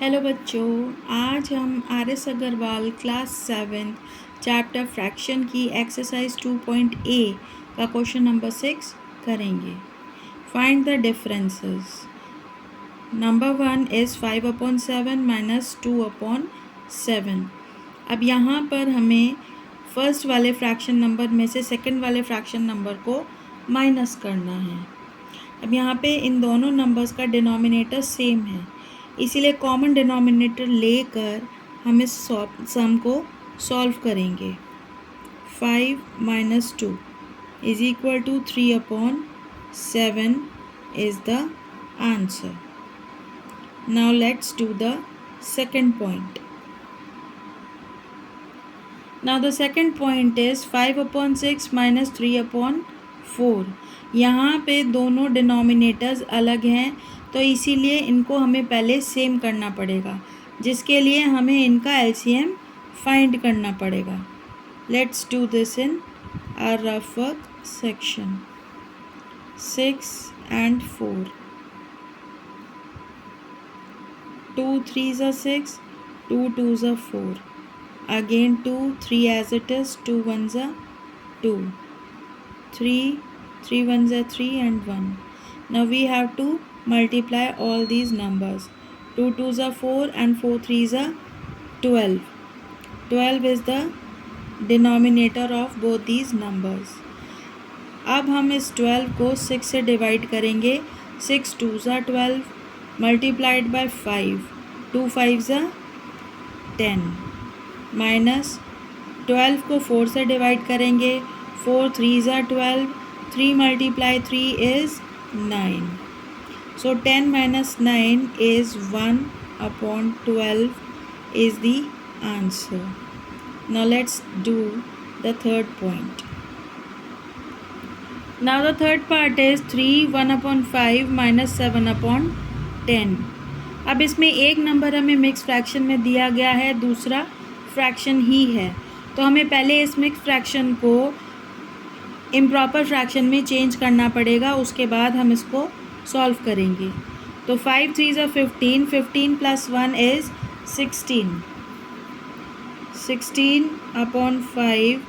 Hello बच्चों, आज हम R S Agarwal class 7 chapter fraction की एक्सरसाइज 2.a का क्वेश्चन नंबर 6 करेंगे। Find the differences. Number 1 is 5/7 minus 2/7। अब यहाँ पर हमें फर्स्ट वाले फ्रैक्शन नंबर में से सेकंड वाले फ्रैक्शन नंबर को माइनस करना है। अब यहाँ पे इन दोनों नंबर्स का डिनोमिनेटर सेम है, इसीलिए कॉमन डिनोमिनेटर लेकर हम इस सम को सॉल्व करेंगे। 5 minus 2 is equal to 3/7 is the answer. Now let's do the second point. Now the second point is 5/6 minus 3/4। यहाँ पे दोनों डिनोमिनेटर्स अलग हैं, तो इसीलिए इनको हमें पहले सेम करना पड़ेगा, जिसके लिए हमें इनका एलसीएम फाइंड करना पड़ेगा। Let's do this in a rough work section. 6 and 4, 2 3s are 6, 2 2s are 4, again 2 3 as it is, 2 1s are 2, 3 1s are 3 and 1. Now we have to multiply all these numbers. 2 2s are 4 and 4 3s are 12. 12 is the denominator of both these numbers. अब हम इस 12 को 6 से divide करेंगे। 6 2s are 12 multiplied by 5, 2 5s are 10 minus 12 को 4 से divide करेंगे। 4 3s are 12, 3 multiply 3 is 9. So 10 minus 9 is 1/12 is the answer. Now let's do the third point. Now the third part is 3 1/5 minus 7/10. अब इसमें एक number हमें mix fraction में दिया गया है, दूसरा फ्रैक्शन ही है, तो हमें पहले इस मिक्स फ्रैक्शन को इम्प्रॉपर फ्रैक्शन में चेंज करना पड़ेगा, उसके बाद हम इसको सॉल्व करेंगे। तो 5 3s are 15, 15 plus 1 is 16, 16/5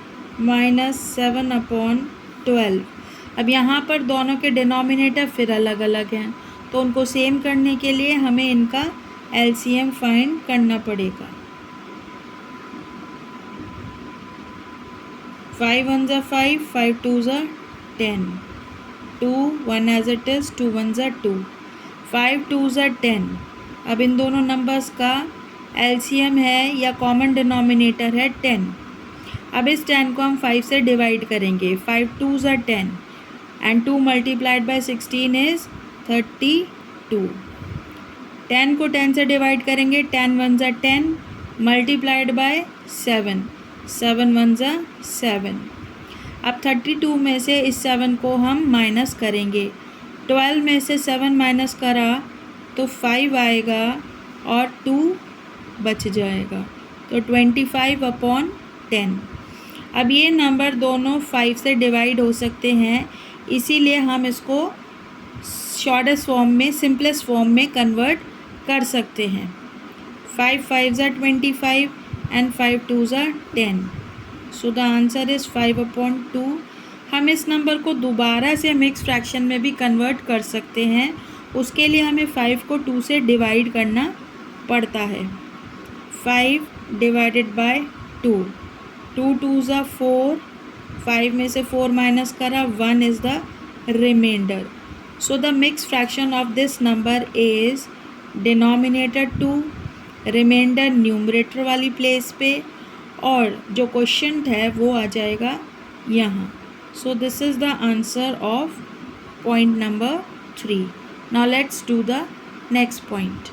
minus 7/12। अब यहाँ पर दोनों के डिनोमिनेटर फिर अलग अलग हैं, तो उनको सेम करने के लिए हमें इनका एलसीएम फाइंड करना पड़ेगा। 5 1s are 5, 5 2s are 10, 2 1 as it is, 2 1s are 2, 5 2s are 10। अब इन दोनों नंबर्स का एलसीएम है या कॉमन डिनोमिनेटर है 10। अब इस 10 को हम 5 से डिवाइड करेंगे। 5 2s are 10 and 2 multiplied by 16 is 32। 10 को 10 से डिवाइड करेंगे। 10 1s are 10 multiplied by 7, 7 1s are 7। अब 32 में से इस 7 को हम माइनस करेंगे। 12 में से 7 माइनस करा तो 5 आएगा और 2 बच जाएगा, तो 25/10। अब ये नंबर दोनों 5 से डिवाइड हो सकते हैं, इसीलिए हम इसको शॉर्टेस्ट फॉर्म में, सिंपलेस्ट फॉर्म में कन्वर्ट कर सकते हैं। 5 5s are 25 and 5 2s are 10. So the answer is 5/2। हम इस नंबर को दोबारा से मिक्स फ्रैक्शन में भी कन्वर्ट कर सकते हैं, उसके लिए हमें 5 को 2 से डिवाइड करना पड़ता है। 5 डिवाइडेड बाय 2, 2 2s are 4, 5 में से 4 माइनस करा, 1 is the remainder. So the mix fraction of this number is denominator 2, remainder numerator वाली प्लेस पे, और जो क्वोशिएंट है वो आ जाएगा यहाँ। So this is the answer of point number 3। Now let's do the next point.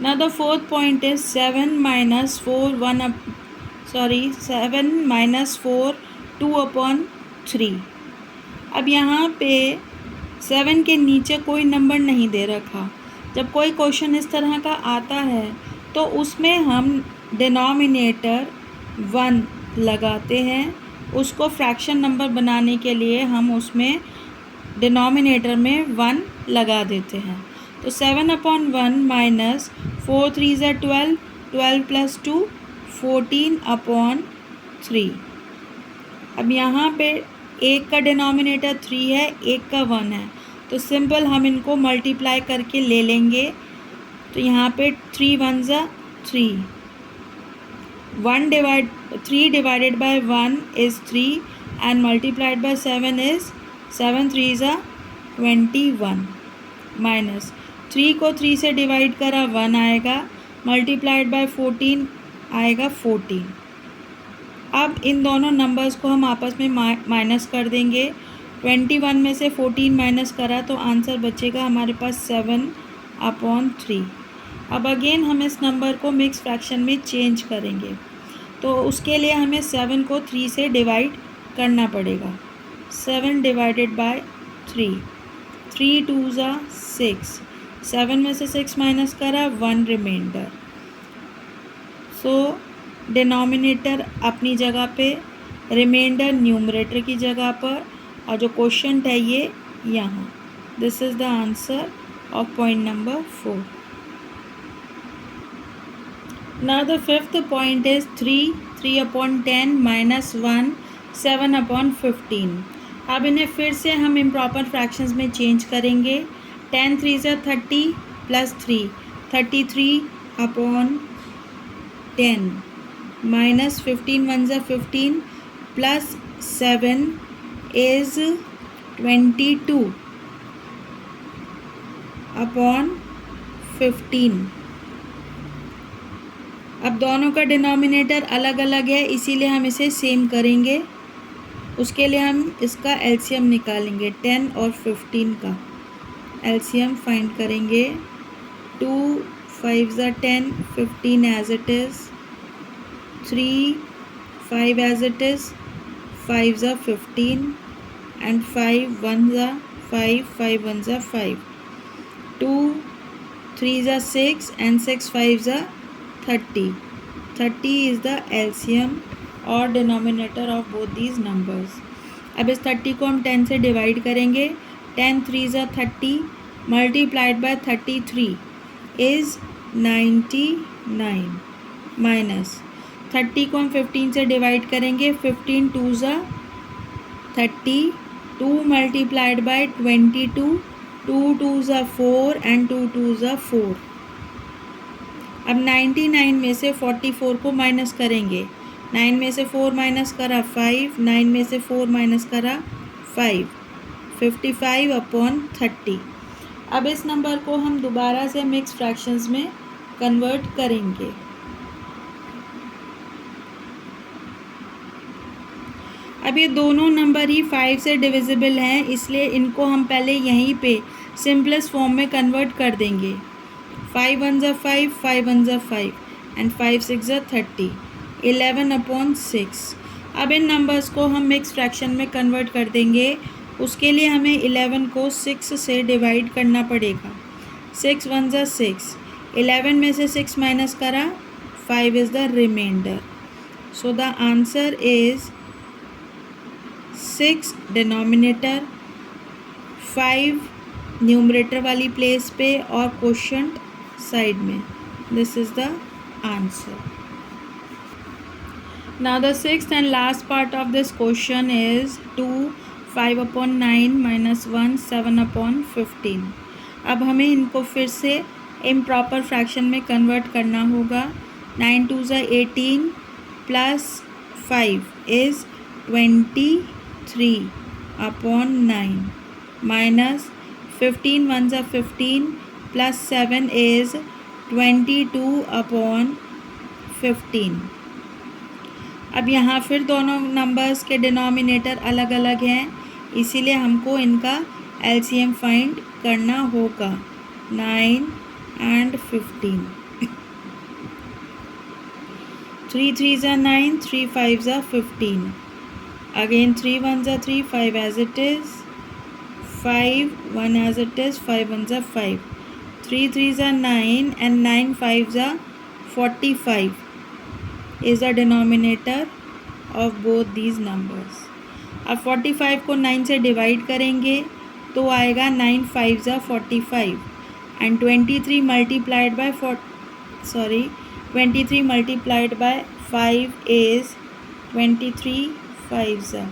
Now the fourth point is 7 minus 4 2/3। अब यहाँ पे 7 के नीचे कोई नंबर नहीं दे रखा। जब कोई क्वेश्चन इस तरह का आता है तो उसमें हम डिनोमिनेटर 1 लगाते हैं, उसको फ्रैक्शन नंबर बनाने के लिए हम उसमें डिनोमिनेटर में 1 लगा देते हैं। तो 7/1 माइनस 4 3 ज़ा 12, 12 प्लस 2 14/3। अब यहाँ पे एक का डिनोमिनेटर 3 है, एक का 1 है, तो सिंपल हम इनको मल्टीप्लाई करके ले लेंगे। तो यहाँ पे 3 1 ज़ा 3, 3 divided by 1 is 3 and multiplied by 7 is 7 3 ज़ा 21 माइनस 3 को 3 से डिवाइड करा 1 आएगा, मल्टीप्लाइड बाय 14 आएगा 14। अब इन दोनों नंबर्स को हम आपस में माइनस कर देंगे। 21 में से 14 माइनस करा तो आंसर बचेगा हमारे पास 7/3। अब अगेन हम इस नंबर को मिक्स फ्रैक्शन में चेंज करेंगे, तो उसके लिए हमें 7 को 3 से डिवाइड करना पड़ेगा। 7 डिवाइडेड बाय 3, 3 2 ज़ा 6, 7 में से 6 माइनस करा 1 रिमाइंडर। सो डिनोमिनेटर अपनी जगह पे, रिमाइंडर न्यूमरेटर की जगह पर, और जो क्वोशंट है ये यहाँ। This is the answer of point number 4। Now the fifth point is 3/10 minus 1 7/15। अब इन्हें फिर से हम इम्प्रॉपर फ्रैक्शंस में चेंज करेंगे। 10 3 ज़ा 30 प्लस 3 33/10 माइनस 15 1 ज़ा 15 प्लस 7 इज़ 22/15। अब दोनों का डिनोमिनेटर अलग अलग है, इसीलिए हम इसे सेम करेंगे। उसके लिए हम इसका एलसीएम निकालेंगे। 10 और 15 का एलसीएम फाइंड करेंगे। 2 5 ज़ा 10, 15 as it is, 3 5 as it is, 5 ज़ा 15 एंड 5 1 ज़ा 5, 5 1 ज़ा 5, 2 3 ज़ा 6 एंड 6 5 ज़ा 30 is the LCM और denominator of both these numbers. अब इस 30 को हम 10 से डिवाइड करेंगे। 10 3 ज़ा 30 मल्टीप्लाइड बाय 33 इज़ 99 माइनस 30 को हम 15 से डिवाइड करेंगे। 15 2 ज़ा 30, 2 मल्टीप्लाइड बाय 22, 2 2 ज़ा 4 एंड 2 2 ज़ा 4। अब 99 में से 44 को माइनस करेंगे। 9 में से 4 माइनस करा 5, 9 में से 4 माइनस करा 5, 55/30। अब इस नंबर को हम दोबारा से मिक्स फ्रैक्शंस में कन्वर्ट करेंगे। अब ये दोनों नंबर ही 5 से डिविजिबल हैं, इसलिए इनको हम पहले यहीं पे सिंपलेस्ट फॉर्म में कन्वर्ट कर देंगे। 5 1 ज़ा 5, 5 1 ज़ा 5 एंड 5 6 ज़ा 30, 11/6। अब इन नंबर्स को हम मिक्स फ्रैक्शन में कन्वर्ट कर देंगे। उसके लिए हमें 11 को 6 से डिवाइड करना पड़ेगा। 6 1 ज़ा 6, 11 में से 6 माइनस करा 5 is the remainder. So the answer is 6 denominator, 5 numerator वाली प्लेस पे और क्वोशंट साइड में। This is the answer. Now the sixth and last part of this question is 2 5/9 minus 1 7/15। अब हमें इनको फिर से इम्प्रॉपर फ्रैक्शन में कन्वर्ट करना होगा। 9 2 ज़ा 18 प्लस 5 इज़ 23/9 माइनस 15 1 ज़ा 15 प्लस 7 इज़ 22/15। अब यहाँ फिर दोनों नंबर्स के डिनोमिनेटर अलग अलग हैं, इसीलिए हमको इनका एलसीएम फाइंड करना होगा। 9 एंड 15, 3 3 ज़ा 9, 3 5 ज़ा 15, अगेन 3 1 ज़ा 3, 5 as it is, 5 1 as it is, 5 1 ज़ा 5, 3 3 ज़ा 9 एंड 9 5 ज़ा 45 is the denominator of both these numbers। अब 45 को 9 से डिवाइड करेंगे तो आएगा 9 5 ज़ा 45 and 23 multiplied by 23 multiplied by 5 is 23 5s are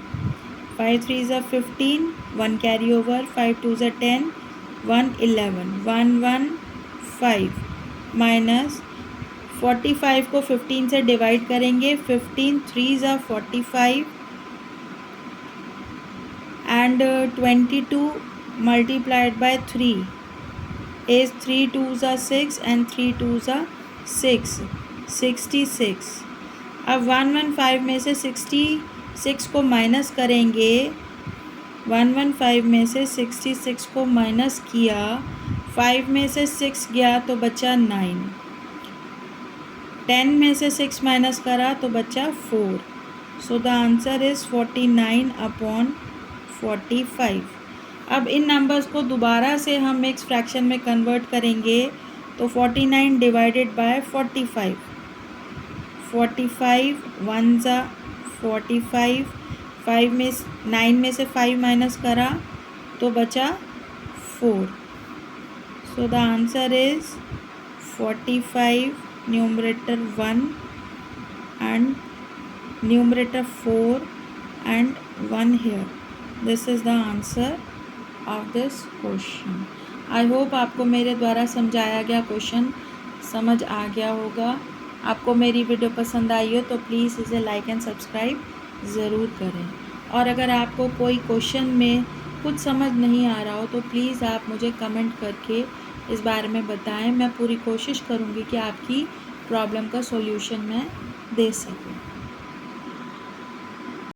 5 3s are 15, 1 carry over, 5 2s are 10, 1 11, 1 1 5 minus 45 को 15 से डिवाइड करेंगे, 15 3s are 45 and 22 multiplied by 3 is 3 2s are 6 and 3 2s are 6, 66। अब 115 में से 66 को माइनस करेंगे, 115 में से 66 को माइनस किया, 5 में से 6 गया तो बचा 9, 10 में से 6 माइनस करा तो बचा 4। सो द आंसर इज़ 49/45। अब इन नंबर्स को दोबारा से हम मिक्स फ्रैक्शन में कन्वर्ट करेंगे तो 49 डिवाइडेड बाय 45, 45 1 ज़ा 45, 5 में 9 में से 5 माइनस करा तो बचा 4। सो the answer is 45 numerator 1 and numerator 4 and 1 here. This is the answer of this question. I hope आपको मेरे द्वारा समझाया गया क्वेश्चन समझ आ गया होगा। आपको मेरी वीडियो पसंद आई हो तो प्लीज़ इसे लाइक एंड सब्सक्राइब ज़रूर करें, और अगर आपको कोई क्वेश्चन में कुछ समझ नहीं आ रहा हो तो प्लीज़ आप मुझे कमेंट करके इस बारे में बताएं। मैं पूरी कोशिश करूँगी कि आपकी प्रॉब्लम का सॉल्यूशन मैं दे सकूँ।